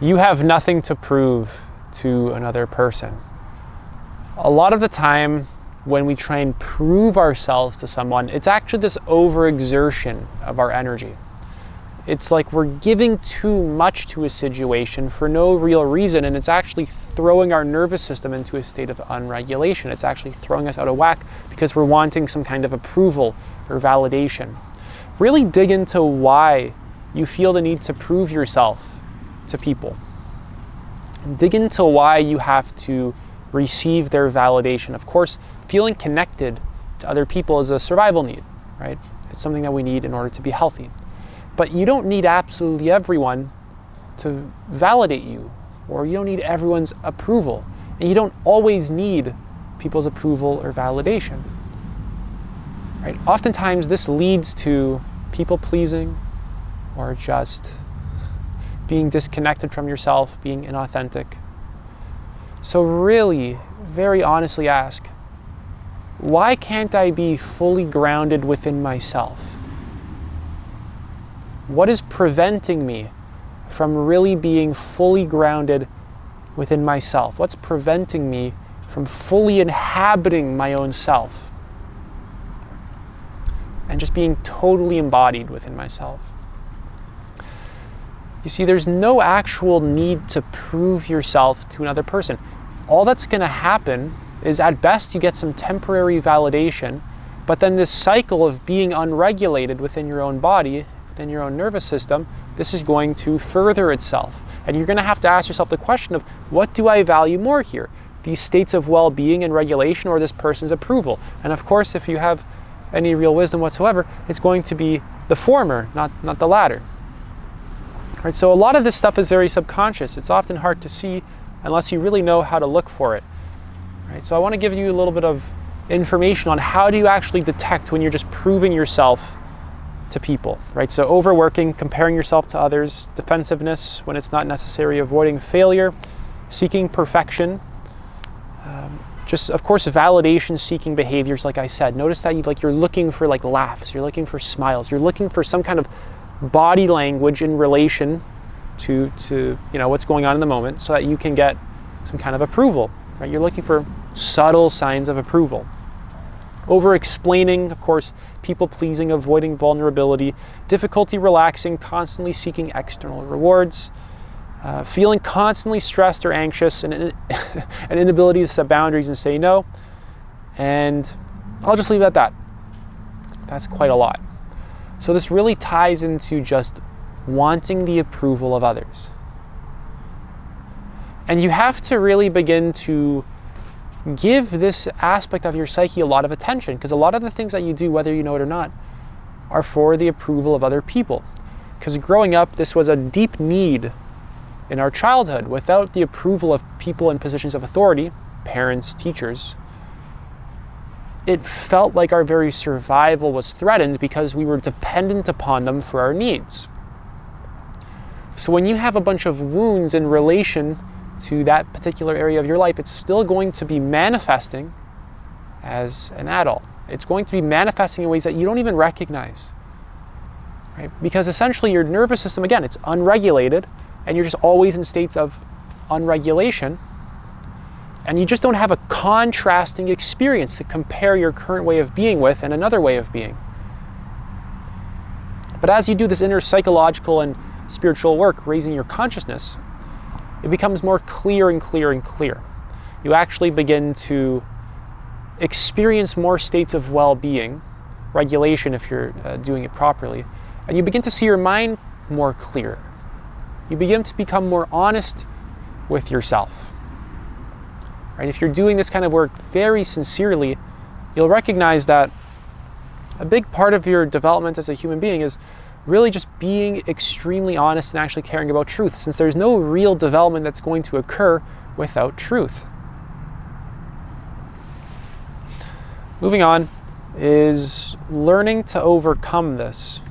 You have nothing to prove to another person. A lot of the time when we try and prove ourselves to someone, it's actually this overexertion of our energy. It's like we're giving too much to a situation for no real reason, and it's actually throwing our nervous system into a state of unregulation. It's actually throwing us out of whack because we're wanting some kind of approval or validation. Really dig into why you feel the need to prove yourself to people. Dig into why you have to receive their validation. Of course, feeling connected to other people is a survival need, right? It's something that we need in order to be healthy. But you don't need absolutely everyone to validate you, or you don't need everyone's approval. And you don't always need people's approval or validation, right? Oftentimes this leads to people pleasing, or just being disconnected from yourself, being inauthentic. So really, very honestly ask, why can't I be fully grounded within myself? What is preventing me from really being fully grounded within myself? What's preventing me from fully inhabiting my own self and just being totally embodied within myself? You see, there's no actual need to prove yourself to another person. All that's going to happen is, at best, you get some temporary validation, but then this cycle of being unregulated within your own body, within your own nervous system, this is going to further itself. And you're going to have to ask yourself the question of, what do I value more here? These states of well-being and regulation, or this person's approval? And of course, if you have any real wisdom whatsoever, it's going to be the former, not the latter. Right, so a lot of this stuff is very subconscious. It's often hard to see unless you really know how to look for it. Right, so I want to give you a little bit of information on how do you actually detect when you're just proving yourself to people. Right, so overworking, comparing yourself to others, defensiveness when it's not necessary, avoiding failure, seeking perfection, just of course validation-seeking behaviors. Like I said, notice that you're looking for like laughs, you're looking for smiles, you're looking for some kind of body language in relation to what's going on in the moment, so that you can get some kind of approval. Right? You're looking for subtle signs of approval. Over-explaining, of course, people-pleasing, avoiding vulnerability, difficulty relaxing, constantly seeking external rewards, feeling constantly stressed or anxious, and an inability to set boundaries and say no. And I'll just leave it at that. That's quite a lot. So this really ties into just wanting the approval of others. And you have to really begin to give this aspect of your psyche a lot of attention, because a lot of the things that you do, whether you know it or not, are for the approval of other people. Because growing up, this was a deep need in our childhood. Without the approval of people in positions of authority, parents, teachers, it felt like our very survival was threatened because we were dependent upon them for our needs. So when you have a bunch of wounds in relation to that particular area of your life, it's still going to be manifesting as an adult. It's going to be manifesting in ways that you don't even recognize. Right? Because essentially your nervous system, again, it's unregulated, and you're just always in states of unregulation. And you just don't have a contrasting experience to compare your current way of being with and another way of being. But as you do this inner psychological and spiritual work, raising your consciousness, it becomes more clear and clear and clear. You actually begin to experience more states of well-being, regulation if you're doing it properly, and you begin to see your mind more clear. You begin to become more honest with yourself. Right? If you're doing this kind of work very sincerely, you'll recognize that a big part of your development as a human being is really just being extremely honest and actually caring about truth, since there's no real development that's going to occur without truth. Moving on is learning to overcome this.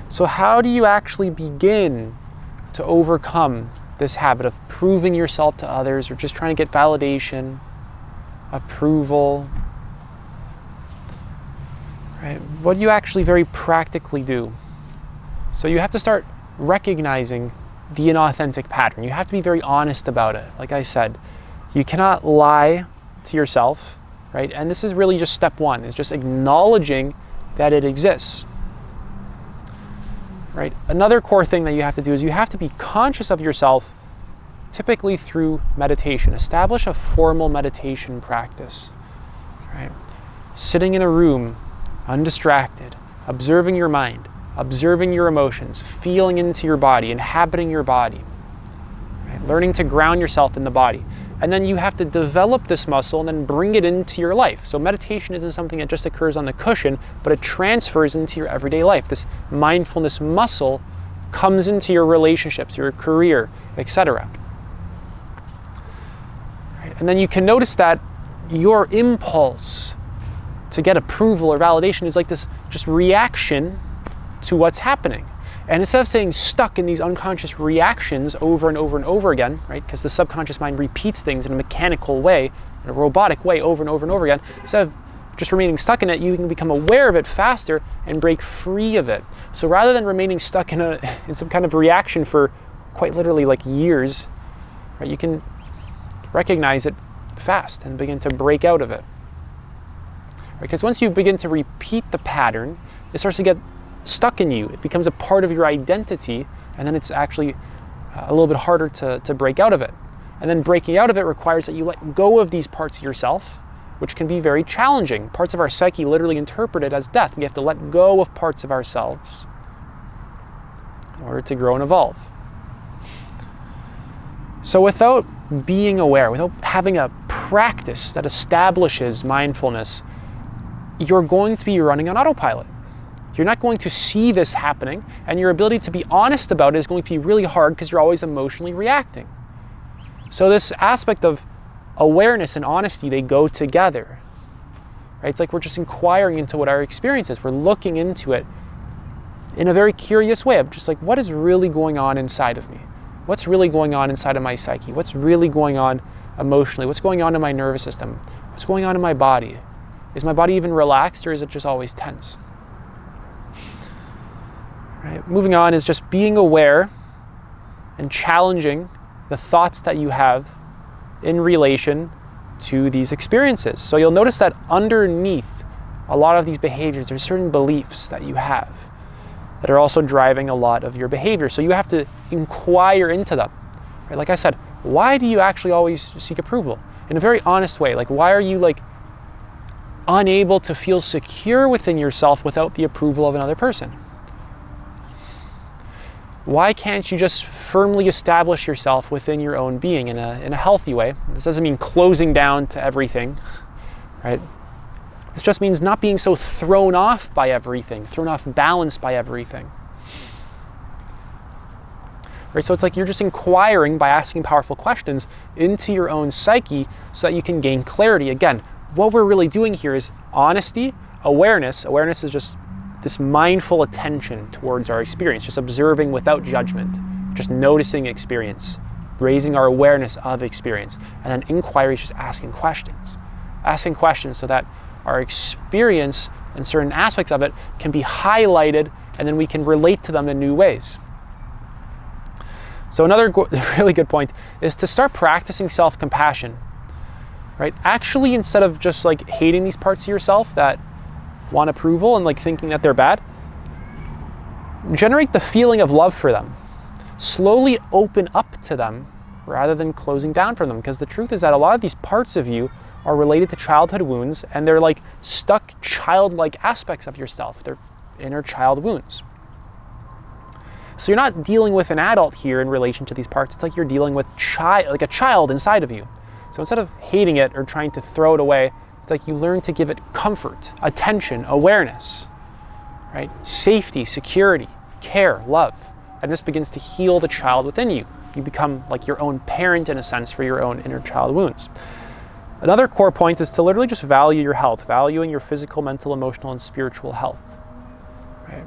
So how do you actually begin to overcome this habit of proving yourself to others, or just trying to get validation, approval? Right? What do you actually very practically do? So you have to start recognizing the inauthentic pattern. You have to be very honest about it. Like I said, you cannot lie to yourself, right? And this is really just step one, is just acknowledging that it exists, right? Another core thing that you have to do is you have to be conscious of yourself, typically through meditation. Establish a formal meditation practice, right? Sitting in a room, undistracted, observing your mind, observing your emotions, feeling into your body, inhabiting your body, right? Learning to ground yourself in the body. And then you have to develop this muscle and then bring it into your life. So meditation isn't something that just occurs on the cushion, but it transfers into your everyday life. This mindfulness muscle comes into your relationships, your career, etc. Right? And then you can notice that your impulse to get approval or validation is like this just reaction to what's happening. And instead of staying stuck in these unconscious reactions over and over and over again, right? Because the subconscious mind repeats things in a mechanical way, in a robotic way over and over and over again. Instead of just remaining stuck in it, you can become aware of it faster and break free of it. So rather than remaining stuck in some kind of reaction for quite literally like years, right? You can recognize it fast and begin to break out of it. Because once you begin to repeat the pattern, it starts to get stuck in you. It becomes a part of your identity, and then it's actually a little bit harder to break out of it. And then breaking out of it requires that you let go of these parts of yourself, which can be very challenging. Parts of our psyche literally interpret it as death. We have to let go of parts of ourselves in order to grow and evolve. So without being aware, without having a practice that establishes mindfulness, you're going to be running on autopilot. You're not going to see this happening, and your ability to be honest about it is going to be really hard because you're always emotionally reacting. So this aspect of awareness and honesty, they go together, right? It's like we're just inquiring into what our experience is. We're looking into it in a very curious way of just like, what is really going on inside of me? What's really going on inside of my psyche? What's really going on emotionally? What's going on in my nervous system? What's going on in my body? Is my body even relaxed, or is it just always tense? Right. Moving on is just being aware and challenging the thoughts that you have in relation to these experiences. So you'll notice that underneath a lot of these behaviors, there's certain beliefs that you have that are also driving a lot of your behavior. So you have to inquire into them. Right? Like I said, why do you actually always seek approval? In a very honest way. Like, why are you like unable to feel secure within yourself without the approval of another person? Why can't you just firmly establish yourself within your own being in a healthy way? This doesn't mean closing down to everything, right? This just means not being so thrown off by everything, thrown off balance by everything. Right? So it's like you're just inquiring by asking powerful questions into your own psyche so that you can gain clarity. Again, what we're really doing here is honesty, awareness. Awareness is just this mindful attention towards our experience, just observing without judgment, just noticing experience, raising our awareness of experience. And then inquiry is just asking questions so that our experience and certain aspects of it can be highlighted, and then we can relate to them in new ways. So another really good point is to start practicing self-compassion, right? Actually, instead of just like hating these parts of yourself that want approval and like thinking that they're bad, generate the feeling of love for them. Slowly open up to them rather than closing down from them, because the truth is that a lot of these parts of you are related to childhood wounds, and they're like stuck childlike aspects of yourself. They're inner child wounds. So you're not dealing with an adult here in relation to these parts. It's like you're dealing with like a child inside of you. So instead of hating it or trying to throw it away, it's like you learn to give it comfort, attention, awareness, right? Safety, security, care, love. And this begins to heal the child within you. You become like your own parent in a sense for your own inner child wounds. Another core point is to literally just value your health, valuing your physical, mental, emotional, and spiritual health. Right?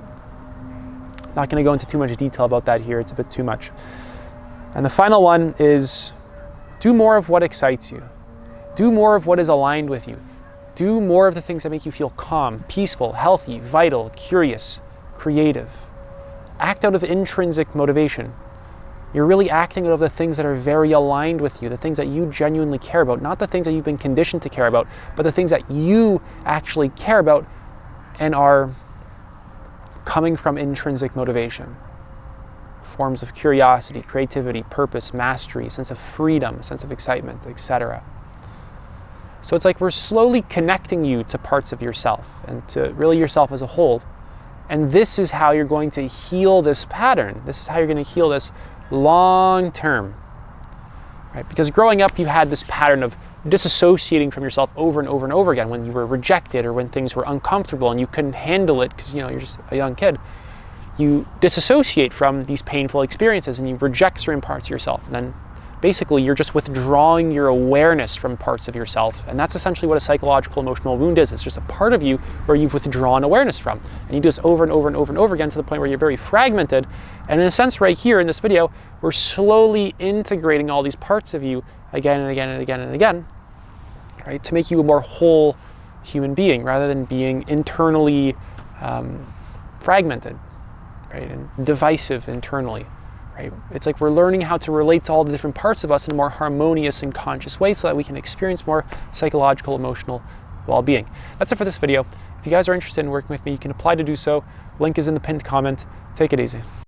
Not going to go into too much detail about that here. It's a bit too much. And the final one is do more of what excites you. Do more of what is aligned with you. Do more of the things that make you feel calm, peaceful, healthy, vital, curious, creative. Act out of intrinsic motivation. You're really acting out of the things that are very aligned with you, the things that you genuinely care about, not the things that you've been conditioned to care about, but the things that you actually care about and are coming from intrinsic motivation. Forms of curiosity, creativity, purpose, mastery, sense of freedom, sense of excitement, etc. So it's like we're slowly connecting you to parts of yourself and to really yourself as a whole. And this is how you're going to heal this pattern. This is how you're going to heal this long term. Right? Because growing up, you had this pattern of disassociating from yourself over and over and over again when you were rejected or when things were uncomfortable and you couldn't handle it because you're just a young kid. You disassociate from these painful experiences and you reject certain parts of yourself. And then basically you're just withdrawing your awareness from parts of yourself. And that's essentially what a psychological emotional wound is. It's just a part of you where you've withdrawn awareness from. And you do this over and over and over and over again to the point where you're very fragmented. And in a sense right here in this video, we're slowly integrating all these parts of you again and again and again and again, right? To make you a more whole human being rather than being internally fragmented, right? And divisive internally. Right? It's like we're learning how to relate to all the different parts of us in a more harmonious and conscious way so that we can experience more psychological, emotional well-being. That's it for this video. If you guys are interested in working with me, you can apply to do so. Link is in the pinned comment. Take it easy.